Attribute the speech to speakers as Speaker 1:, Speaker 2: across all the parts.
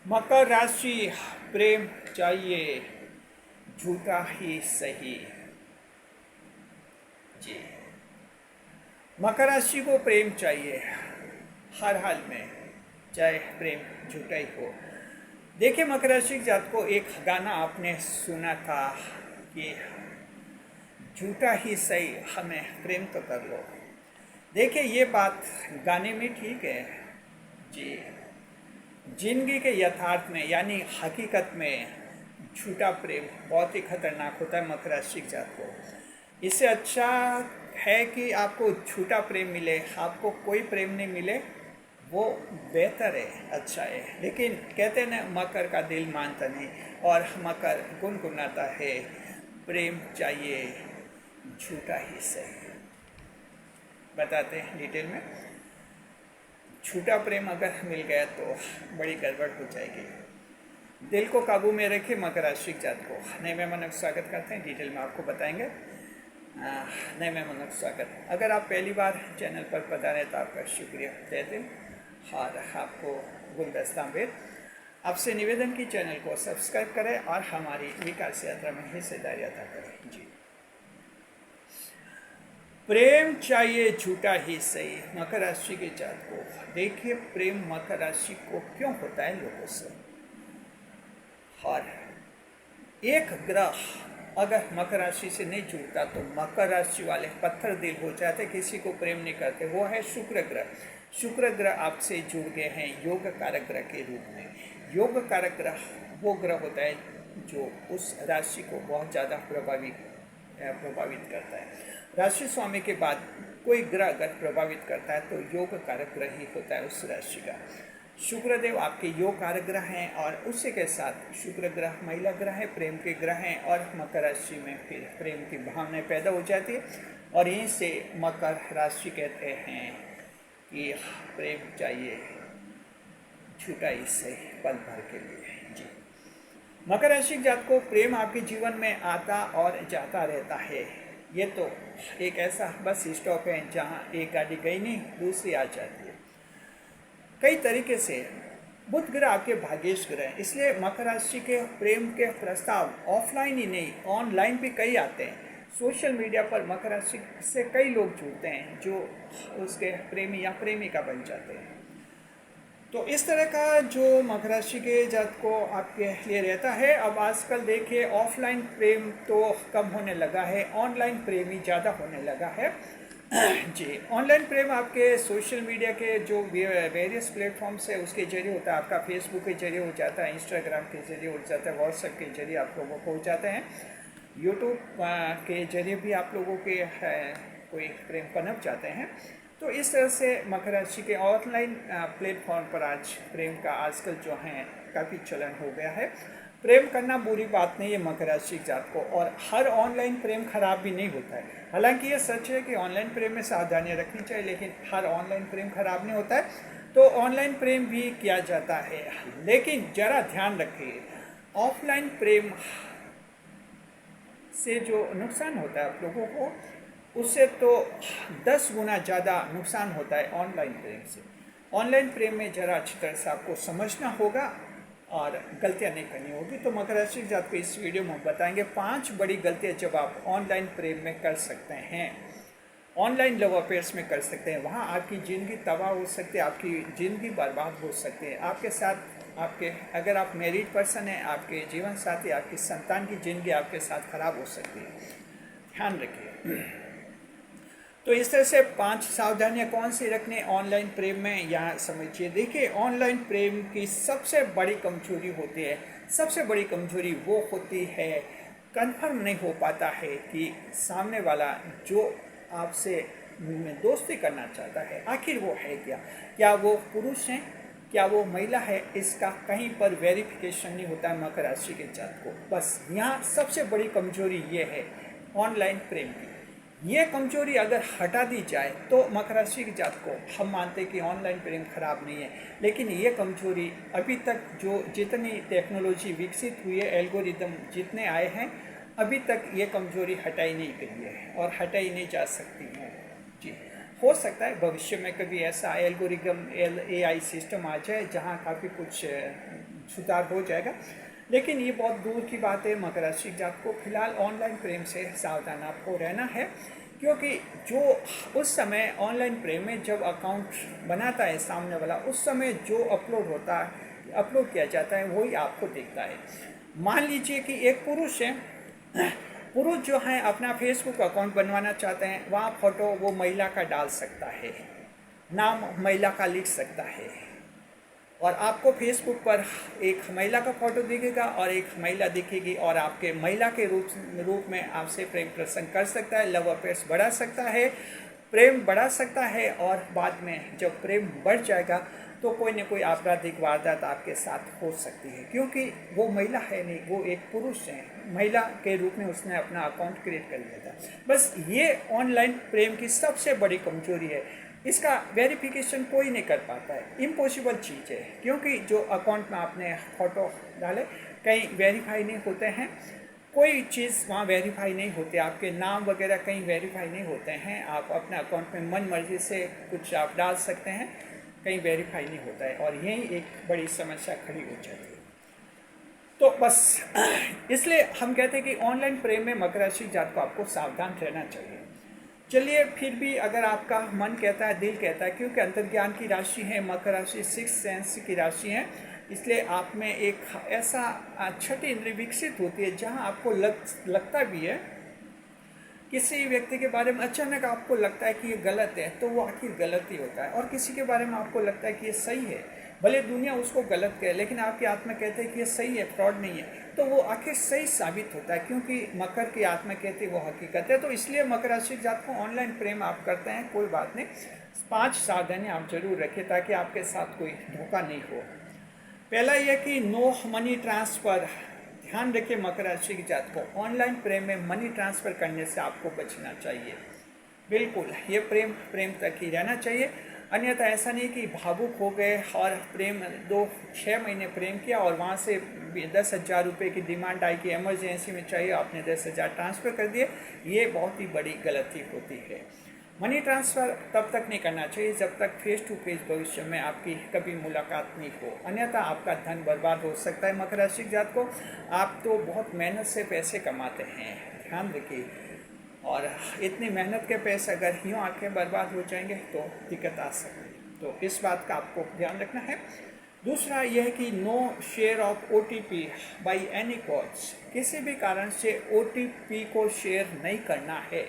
Speaker 1: मकर राशि, प्रेम चाहिए, झूठा ही सही। जी, मकर राशि को प्रेम चाहिए हर हाल में, चाहे प्रेम झूठा ही हो। देखिए, मकर राशि के जात को एक गाना आपने सुना था कि झूठा ही सही, हमें प्रेम तो कर लो। देखिए, ये बात गाने में ठीक है जी, जिंदगी के यथार्थ में यानी हकीकत में झूठा प्रेम बहुत ही खतरनाक होता है मकर राशि के जात को। इससे अच्छा है कि आपको झूठा प्रेम मिले, आपको कोई प्रेम नहीं मिले, वो बेहतर है, अच्छा है। लेकिन कहते हैं ना, मकर का दिल मानता नहीं, और मकर गुनगुनाता है, प्रेम चाहिए, झूठा ही सही। बताते हैं डिटेल में। झूठा प्रेम अगर मिल गया तो बड़ी गड़बड़ हो जाएगी। दिल को काबू में रखे मकर राशि जात को। नए मेहमानों का स्वागत करते हैं, डिटेल में आपको बताएंगे। नए मेहमानों का स्वागत। अगर आप पहली बार चैनल पर पधारे तो आपका शुक्रिया तहे दिल, और आपको गुलदस्ता बेद। आपसे निवेदन की चैनल को सब्सक्राइब करें और हमारी विकास यात्रा में हिस्सेदारी अदा करें। जी, प्रेम चाहिए, झूठा ही सही, मकर राशि के जात को। देखिए, प्रेम मकर राशि को क्यों होता है लोगों से। और एक ग्रह अगर मकर राशि से नहीं जुड़ता तो मकर राशि वाले पत्थर दिल हो जाते, किसी को प्रेम नहीं करते। वो है शुक्र ग्रह। शुक्र ग्रह आपसे जुड़ गए हैं योग कारक ग्रह के रूप में। योग कारक ग्रह वो ग्रह होता है जो उस राशि को बहुत ज़्यादा प्रभावित करता है। राशि स्वामी के बाद कोई ग्रह अगर प्रभावित करता है तो योग कारक ग्रह ही होता है उस राशि का। शुक्रदेव आपके योग कारक ग्रह हैं, और उसी के साथ शुक्र ग्रह महिला ग्रह है, प्रेम के ग्रह हैं, और मकर राशि में फिर प्रेम की भावनाएं पैदा हो जाती है। और यहीं से मकर राशि कहते हैं कि प्रेम चाहिए, झूठा इससे पल भर के लिए। जी, मकर राशि के जात को प्रेम आपके जीवन में आता और जाता रहता है। ये तो एक ऐसा बस स्टॉप है जहाँ एक गाड़ी गई नहीं, दूसरी आ जाती है। कई तरीके से बुध ग्रह आपके भाग्येश ग्रह है, इसलिए मकर राशि के प्रेम के प्रस्ताव ऑफलाइन ही नहीं, ऑनलाइन भी कई आते हैं। सोशल मीडिया पर मकर राशि से कई लोग जुड़ते हैं जो उसके प्रेमी या प्रेमिका बन जाते हैं। तो इस तरह का जो मकर राशि के जात को आपके लिए रहता है। अब आजकल देखिए, ऑफलाइन प्रेम तो कम होने लगा है, ऑनलाइन प्रेम ही ज़्यादा होने लगा है। जी, ऑनलाइन प्रेम आपके सोशल मीडिया के जो वेरियस प्लेटफॉर्म्स है उसके जरिए होता है। आपका फेसबुक के जरिए हो जाता है, इंस्टाग्राम के जरिए हो जाता है, व्हाट्सएप के जरिए आप लोगों को हो जाते हैं, यूट्यूब के जरिए भी आप लोगों के कोई प्रेम पनप जाते हैं। तो इस तरह से मकर राशि के ऑनलाइन प्लेटफॉर्म पर आज प्रेम का आजकल जो है काफ़ी चलन हो गया है। प्रेम करना बुरी बात नहीं है मकर राशि जात को, और हर ऑनलाइन प्रेम खराब भी नहीं होता है। हालांकि ये सच है कि ऑनलाइन प्रेम में सावधानियां रखनी चाहिए, लेकिन हर ऑनलाइन प्रेम खराब नहीं होता है। तो ऑनलाइन प्रेम भी किया जाता है, लेकिन ज़रा ध्यान रखिए, ऑफलाइन प्रेम से जो नुकसान होता है आप लोगों को, उससे तो 10 गुना ज़्यादा नुकसान होता है ऑनलाइन प्रेम से। ऑनलाइन प्रेम में ज़रा अच्छी तरह से आपको समझना होगा और गलतियां नहीं करनी होगी। तो मकर राशि जात को इस वीडियो में बताएंगे 5 बड़ी गलतियां जब आप ऑनलाइन प्रेम में कर सकते हैं, ऑनलाइन लव अफेयर्स में कर सकते हैं। वहाँ आपकी ज़िंदगी तबाह हो सकती है, आपकी ज़िंदगी बर्बाद हो सकती है। आपके साथ आपके, अगर आप मैरिड पर्सन हैं, आपके जीवन साथी, आपकी संतान की ज़िंदगी आपके साथ खराब हो सकती है, ध्यान रखिए। तो इस तरह से 5 सावधानियां कौन सी रखनी ऑनलाइन प्रेम में, यहाँ समझिए। देखिए, ऑनलाइन प्रेम की सबसे बड़ी कमजोरी होती है, सबसे बड़ी कमजोरी वो होती है, कन्फर्म नहीं हो पाता है कि सामने वाला जो आपसे दोस्ती करना चाहता है आखिर वो है क्या वो पुरुष हैं, क्या वो महिला है, इसका कहीं पर वेरिफिकेशन नहीं होता है मकर राशि के जात को। बस यहाँ सबसे बड़ी कमजोरी ये है ऑनलाइन प्रेम की। ये कमजोरी अगर हटा दी जाए तो मकर राशि की जात को हम मानते हैं कि ऑनलाइन प्रेम खराब नहीं है। लेकिन ये कमजोरी अभी तक जो जितनी टेक्नोलॉजी विकसित हुई है, एल्गोरिदम जितने आए हैं, अभी तक ये कमजोरी हटाई नहीं गई है और हटाई नहीं जा सकती है। जी, हो सकता है भविष्य में कभी ऐसा एल्गोरिदम AI सिस्टम आ जाए जहाँ काफ़ी कुछ सुधार हो जाएगा। लेकिन ये बहुत दूर की बात है। मकर राशि जात को फिलहाल ऑनलाइन प्रेम से सावधान आपको रहना है, क्योंकि जो उस समय ऑनलाइन प्रेम में जब अकाउंट बनाता है सामने वाला, उस समय जो अपलोड किया जाता है वही आपको दिखता है। मान लीजिए कि एक पुरुष है, पुरुष जो है अपना फेसबुक अकाउंट बनवाना चाहते हैं, वहाँ फोटो वो महिला का डाल सकता है, नाम महिला का लिख सकता है, और आपको फेसबुक पर एक महिला का फोटो दिखेगा और एक महिला दिखेगी, और आपके महिला के रूप में आपसे प्रेम प्रसंग कर सकता है, लव अफेयर्स बढ़ा सकता है, प्रेम बढ़ा सकता है। और बाद में जब प्रेम बढ़ जाएगा तो कोई न कोई आपराधिक वारदात आपके साथ हो सकती है, क्योंकि वो महिला है नहीं, वो एक पुरुष है, महिला के रूप में उसने अपना अकाउंट क्रिएट कर लिया था। बस ये ऑनलाइन प्रेम की सबसे बड़ी कमजोरी है। इसका वेरिफिकेशन कोई नहीं कर पाता है, इम्पॉसिबल चीज़ है, क्योंकि जो अकाउंट में आपने फ़ोटो डाले कहीं वेरीफाई नहीं होते हैं, कोई चीज़ वहाँ वेरीफाई नहीं होती, आपके नाम वगैरह कहीं वेरीफाई नहीं होते हैं। आप अपने अकाउंट में मन मर्जी से कुछ आप डाल सकते हैं, कहीं वेरीफाई नहीं होता है, और यही एक बड़ी समस्या खड़ी हो जाती है। तो बस इसलिए हम कहते हैं कि ऑनलाइन प्रेम में मकर राशि जात को आपको सावधान रहना चाहिए। चलिए, फिर भी अगर आपका मन कहता है, दिल कहता है, क्योंकि अंतर्ज्ञान की राशि है मकर राशि, सिक्स सेंस की राशि है, इसलिए आप में एक ऐसा छठी इंद्रिय विकसित होती है जहां आपको लगता भी है, किसी व्यक्ति के बारे में अचानक आपको लगता है कि ये गलत है, तो वो आखिर गलत ही होता है, और किसी के बारे में आपको लगता है कि ये सही है, भले दुनिया उसको गलत कहे, लेकिन आपकी आत्मा कहते हैं कि ये सही है, फ्रॉड नहीं है, तो वो आखिर सही साबित होता है, क्योंकि मकर की आत्मा कहती है वो हकीकत है। तो इसलिए मकर राशि जात को ऑनलाइन प्रेम आप करते हैं, कोई बात नहीं, 5 सावधानी आप जरूर रखें ताकि आपके साथ कोई धोखा नहीं हो। पहला यह कि नो मनी ट्रांसफ़र, ध्यान रखिए मकर राशि की जात को ऑनलाइन प्रेम में मनी ट्रांसफ़र करने से आपको बचना चाहिए। बिल्कुल, ये प्रेम तक ही रहना चाहिए, अन्यथा ऐसा नहीं कि भावुक हो गए और प्रेम 6 महीने प्रेम किया और वहाँ से 10,000 रुपये की डिमांड आई कि इमरजेंसी में चाहिए, आपने 10,000 ट्रांसफ़र कर दिए, ये बहुत ही बड़ी गलती होती है। मनी ट्रांसफ़र तब तक नहीं करना चाहिए जब तक फेस टू फेस भविष्य में आपकी कभी मुलाकात नहीं हो, अन्यथा आपका धन बर्बाद हो सकता है। मकर राशि जात को आप तो बहुत मेहनत से पैसे कमाते हैं, ध्यान रखिए, और इतनी मेहनत के पैसे अगर यूँ आके बर्बाद हो जाएंगे तो दिक्कत आ सकती है, तो इस बात का आपको ध्यान रखना है। दूसरा यह है कि no share of OTP by any cause, किसी भी कारण से OTP को शेयर नहीं करना है।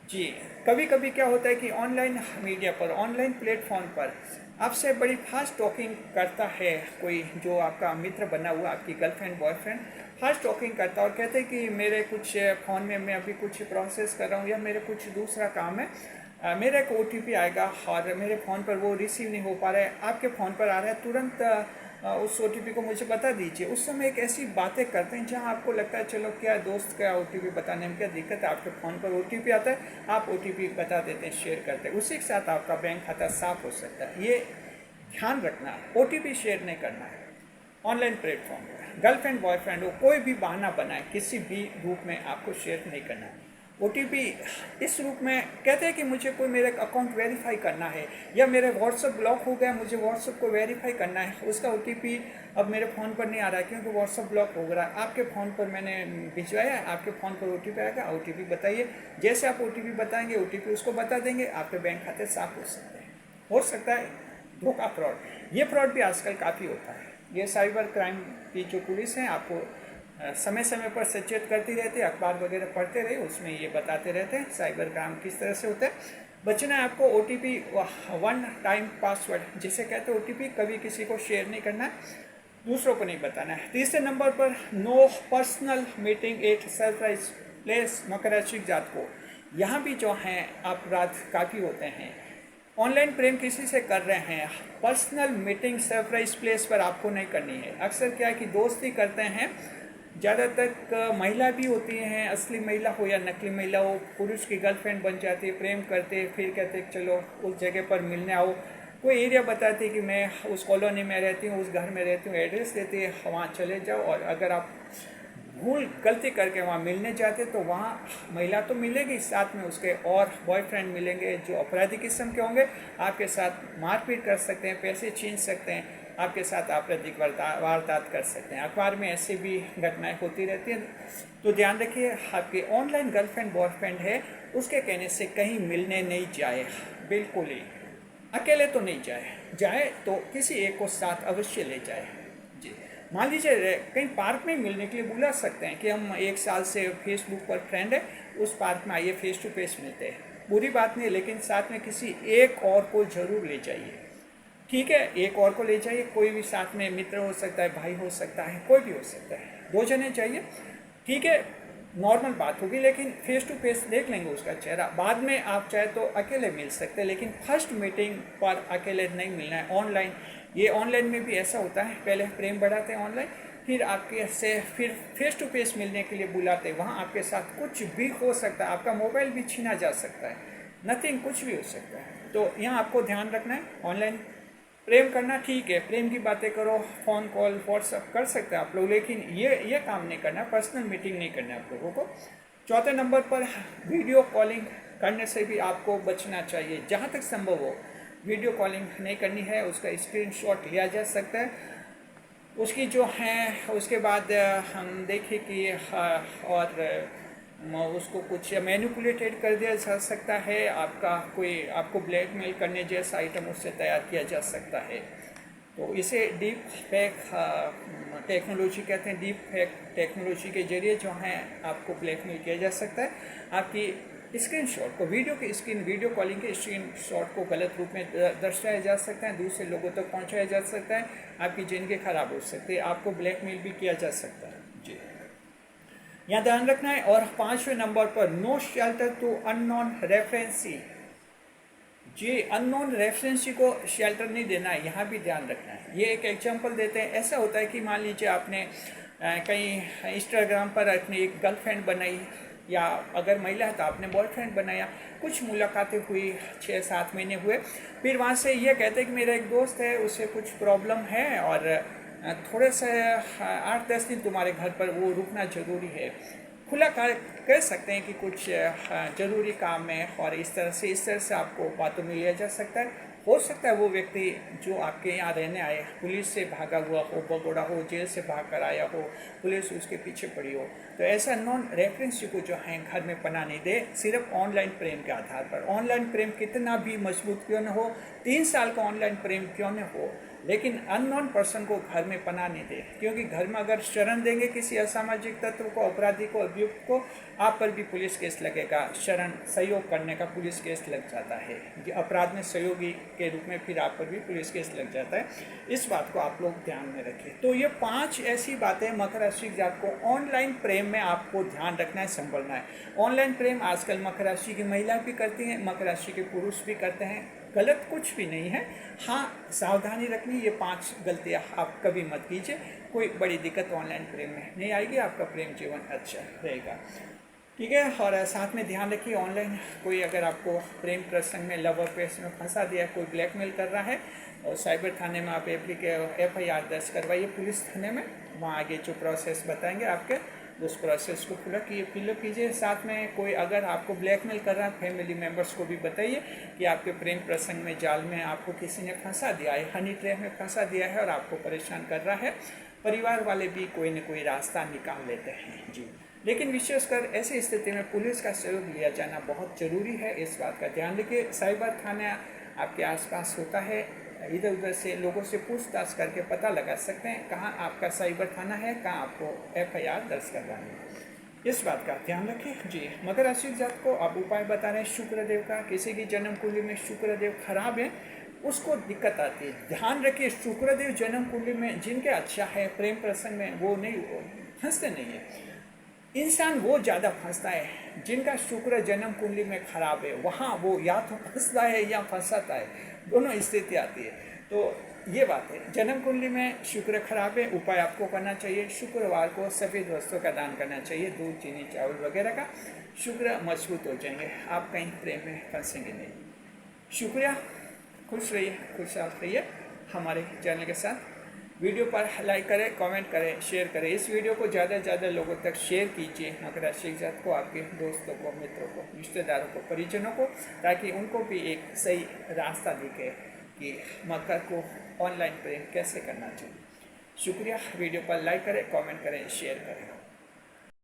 Speaker 1: जी, कभी कभी क्या होता है कि ऑनलाइन मीडिया पर, ऑनलाइन प्लेटफॉर्म पर आपसे बड़ी फास्ट टॉकिंग करता है कोई, जो आपका मित्र बना हुआ, आपकी गर्लफ्रेंड बॉयफ्रेंड, फास्ट टॉकिंग करता है और कहते हैं कि मेरे कुछ फ़ोन में मैं अभी कुछ प्रोसेस कर रहा हूँ या मेरे कुछ दूसरा काम है, मेरा एक OTP आएगा और मेरे फ़ोन पर वो रिसीव नहीं हो पा रहा है, आपके फ़ोन पर आ रहा है, तुरंत उस OTP को मुझे बता दीजिए। उस समय एक ऐसी बातें करते हैं जहां आपको लगता है चलो क्या दोस्त का OTP बताने में क्या दिक्कत है, आपके फ़ोन पर OTP आता है, आप OTP बता देते हैं, शेयर करते हैं, उसी के साथ आपका बैंक खाता साफ हो सकता है। ये ध्यान रखना, OTP शेयर नहीं करना है ऑनलाइन प्लेटफॉर्म पर। गर्लफ्रेंड बॉयफ्रेंड हो, कोई भी बहाना बनाए, किसी भी रूप में आपको शेयर नहीं करना है। OTP इस रूप में कहते हैं कि मुझे कोई मेरा अकाउंट वेरीफाई करना है, या मेरे व्हाट्सअप ब्लॉक हो गया, मुझे व्हाट्सअप को वेरीफाई करना है, उसका OTP अब मेरे फ़ोन पर नहीं आ रहा है क्योंकि व्हाट्सअप ब्लॉक हो रहा है, आपके फ़ोन पर मैंने भिजवाया है, आपके फ़ोन पर OTP आएगा, OTP बताइए। जैसे आप OTP बताएंगे, OTP उसको बता देंगे, आपके बैंक खाते साफ हो सकते हैं। हो सकता है धोखा, फ्रॉड, ये फ्रॉड भी आजकल काफ़ी होता है। ये साइबर क्राइम की जो पुलिस है आपको समय समय पर सचेत करती रहती है, अखबार वगैरह पढ़ते रहे, उसमें ये बताते रहते हैं साइबर क्राइम किस तरह से होता है। बचना है आपको OTP, 1 टाइम पासवर्ड जिसे कहते हैं OTP, कभी किसी को शेयर नहीं करना है, दूसरों को नहीं बताना है। तीसरे नंबर पर no personal meeting at surprise place, मकर राशि जात को यहाँ भी जो हैं अपराध काफ़ी होते हैं। ऑनलाइन प्रेम किसी से कर रहे हैं, पर्सनल मीटिंग सरप्राइज प्लेस पर आपको नहीं करनी है। अक्सर क्या है कि दोस्ती करते हैं, ज़्यादातर महिला भी होती हैं, असली महिला हो या नकली महिला हो, पुरुष की गर्लफ्रेंड बन जाती है, प्रेम करते, फिर कहते हैं चलो उस जगह पर मिलने आओ, कोई एरिया बताती है कि मैं उस कॉलोनी में रहती हूँ, उस घर में रहती हूँ, एड्रेस देती है, वहाँ चले जाओ, और अगर आप गलती करके वहाँ मिलने जाते तो वहाँ महिला तो मिलेगी, साथ में उसके और बॉयफ्रेंड मिलेंगे जो अपराधी किस्म के होंगे, आपके साथ मारपीट कर सकते हैं, पैसे छीन सकते हैं, आपके साथ आपराधिक वारदात कर सकते हैं। अखबार में ऐसी भी घटनाएं होती रहती हैं, तो ध्यान रखिए आपके ऑनलाइन गर्लफ्रेंड बॉयफ्रेंड है उसके कहने से कहीं मिलने नहीं जाए, बिल्कुल ही अकेले तो नहीं जाए, जाए तो किसी एक को साथ अवश्य ले जाए जी। मान लीजिए कहीं पार्क में मिलने के लिए बुला सकते हैं कि हम 1 साल से फेसबुक पर फ्रेंड है, उस पार्क में आइए फेस टू फेस मिलते हैं, बुरी बात नहीं है, लेकिन साथ में किसी एक और को जरूर ले जाइए, ठीक है, एक और को ले जाइए, कोई भी साथ में मित्र हो सकता है, भाई हो सकता है, कोई भी हो सकता है, 2 जने चाहिए, ठीक है, नॉर्मल बात होगी, लेकिन फेस टू फेस देख लेंगे उसका चेहरा। बाद में आप चाहे तो अकेले मिल सकते हैं, लेकिन फर्स्ट मीटिंग पर अकेले नहीं मिलना है। ऑनलाइन, ये ऑनलाइन में भी ऐसा होता है, पहले प्रेम बढ़ाते हैं ऑनलाइन, फिर आपके से फिर फेस टू फेस मिलने के लिए बुलाते हैं, वहाँ आपके साथ कुछ भी हो सकता है, आपका मोबाइल भी छीना जा सकता है, नथिंग, कुछ भी हो सकता है। तो यहाँ आपको ध्यान रखना है, ऑनलाइन प्रेम करना ठीक है, प्रेम की बातें करो, फ़ोन कॉल व्हाट्सअप कर सकते हैं आप लोग, लेकिन ये काम नहीं करना, पर्सनल मीटिंग नहीं करना आप लोगों को। चौथे नंबर पर वीडियो कॉलिंग करने से भी आपको बचना चाहिए, जहाँ तक संभव हो वीडियो कॉलिंग नहीं करनी है, उसका स्क्रीनशॉट लिया जा सकता है उसकी जो है, उसके बाद हम देखें कि और उसको कुछ मैनिपुलेटेड कर दिया जा सकता है, आपको ब्लैकमेल करने जैसा आइटम उससे तैयार किया जा सकता है। तो इसे डीप फेक टेक्नोलॉजी कहते हैं। डीप फेक टेक्नोलॉजी के जरिए जो है आपको ब्लैकमेल किया जा सकता है, आपकी स्क्रीनशॉट को, वीडियो कॉलिंग के स्क्रीनशॉट को गलत रूप में दर्शाया जा सकता है, दूसरे लोगों तक पहुंचाया जा सकता है, आपकी ज़िंदगी खराब हो सकती है, आपको ब्लैकमेल भी किया जा सकता है जी, यहाँ ध्यान रखना है। और 5वें नंबर पर no shelter to unknown references जी, अननोन रेफरेंसी को शेल्टर नहीं देना है, यहाँ भी ध्यान रखना है। ये एक एग्जांपल देते हैं, ऐसा होता है कि मान लीजिए आपने कहीं इंस्टाग्राम पर अपनी एक गर्लफ्रेंड बनाई, या अगर महिला है तो आपने बॉयफ्रेंड बनाया, कुछ मुलाकातें हुई, 6-7 महीने हुए, फिर वहाँ से ये कहते हैं कि मेरा एक दोस्त है, उससे कुछ प्रॉब्लम है और थोड़े से 8-10 दिन तुम्हारे घर पर वो रुकना ज़रूरी है, खुला कह सकते हैं कि कुछ ज़रूरी काम है, और इस तरह से आपको बातों में लिया जा सकता है। हो सकता है वो व्यक्ति जो आपके यहाँ रहने आए पुलिस से भागा हुआ हो, भगोड़ा हो, जेल से भाग कर आया हो, पुलिस उसके पीछे पड़ी हो, तो ऐसा नॉन रेफरेंस को जो है घर में पना नहीं दे, सिर्फ ऑनलाइन प्रेम के आधार पर। ऑनलाइन प्रेम कितना भी मजबूत क्यों न हो, 3 साल का ऑनलाइन प्रेम क्यों न हो, लेकिन अननोन पर्सन को घर में पनाह नहीं दे, क्योंकि घर में अगर शरण देंगे किसी असामाजिक तत्व को, अपराधी को, अभियुक्त को, आप पर भी पुलिस केस लगेगा। शरण सहयोग करने का पुलिस केस लग जाता है, अपराध में सहयोगी के रूप में फिर आप पर भी पुलिस केस लग जाता है। इस बात को आप लोग ध्यान में रखें। तो ये 5 ऐसी बातें मकर राशि जात को ऑनलाइन प्रेम में आपको ध्यान रखना है, संभलना है। ऑनलाइन प्रेम आजकल मकर राशि की महिला भी करती हैं, मकर राशि के पुरुष भी करते हैं, गलत कुछ भी नहीं है। हाँ, सावधानी रखनी, ये 5 गलतियाँ आप कभी मत कीजिए, कोई बड़ी दिक्कत ऑनलाइन प्रेम में नहीं आएगी, आपका प्रेम जीवन अच्छा रहेगा, ठीक है। और साथ में ध्यान रखिए, ऑनलाइन कोई अगर आपको प्रेम प्रसंग में, लव अफेयर्स में फंसा दिया, कोई ब्लैकमेल कर रहा है, और साइबर थाने में आप FIR दर्ज करवाइए पुलिस थाने में, वहाँ आगे जो प्रोसेस बताएंगे आपके, उस प्रोसेस को फिलअप कीजिए। साथ में कोई अगर आपको ब्लैकमेल कर रहा है, फैमिली मेम्बर्स को भी बताइए कि आपके प्रेम प्रसंग में, जाल में आपको किसी ने फंसा दिया है, हनी ट्रैप में फंसा दिया है और आपको परेशान कर रहा है। परिवार वाले भी कोई न कोई रास्ता निकाल लेते हैं जी, लेकिन विशेषकर ऐसी स्थिति में पुलिस का सहयोग लिया जाना बहुत ज़रूरी है, इस बात का ध्यान रखिए। साइबर थाना आपके आसपास होता है, इधर उधर से लोगों से पूछताछ करके पता लगा सकते हैं कहाँ आपका साइबर थाना है, कहाँ आपको FIR दर्ज करवानी है, इस बात का ध्यान रखें जी। मकर राशि जात को आप उपाय बता रहे हैं शुक्रदेव का। किसी की जन्म कुंडली में शुक्रदेव खराब है, उसको दिक्कत आती है, ध्यान रखिए। शुक्रदेव जन्म कुंडली में जिनके अच्छा है, प्रेम प्रसंग में वो नहीं फंसते नहीं है, इंसान वो ज़्यादा फंसता है जिनका शुक्र जन्म कुंडली में खराब है, वहाँ वो या तो फंसता है या फंसाता है, दोनों स्थिति आती है। तो ये बात है, जन्म कुंडली में शुक्र खराब है, उपाय आपको करना चाहिए, शुक्रवार को सफ़ेद वस्तु का दान करना चाहिए, दूध, चीनी, चावल वगैरह का। शुक्र मजबूत हो जाएंगे, आप कहीं प्रेम में फंसेंगे नहीं। शुक्रिया, खुश रहिए, खुशहाल रहिए हमारे चैनल के साथ। वीडियो पर लाइक करें, कमेंट करें, शेयर करें। इस वीडियो को ज़्यादा से ज़्यादा लोगों तक शेयर कीजिए, मकर राशि जात को, आपके दोस्तों को, मित्रों को, रिश्तेदारों को, परिजनों को, ताकि उनको भी एक सही रास्ता दिखे कि मकर को ऑनलाइन प्रेम कैसे करना चाहिए। शुक्रिया। वीडियो पर लाइक करें, कमेंट करें, शेयर करें।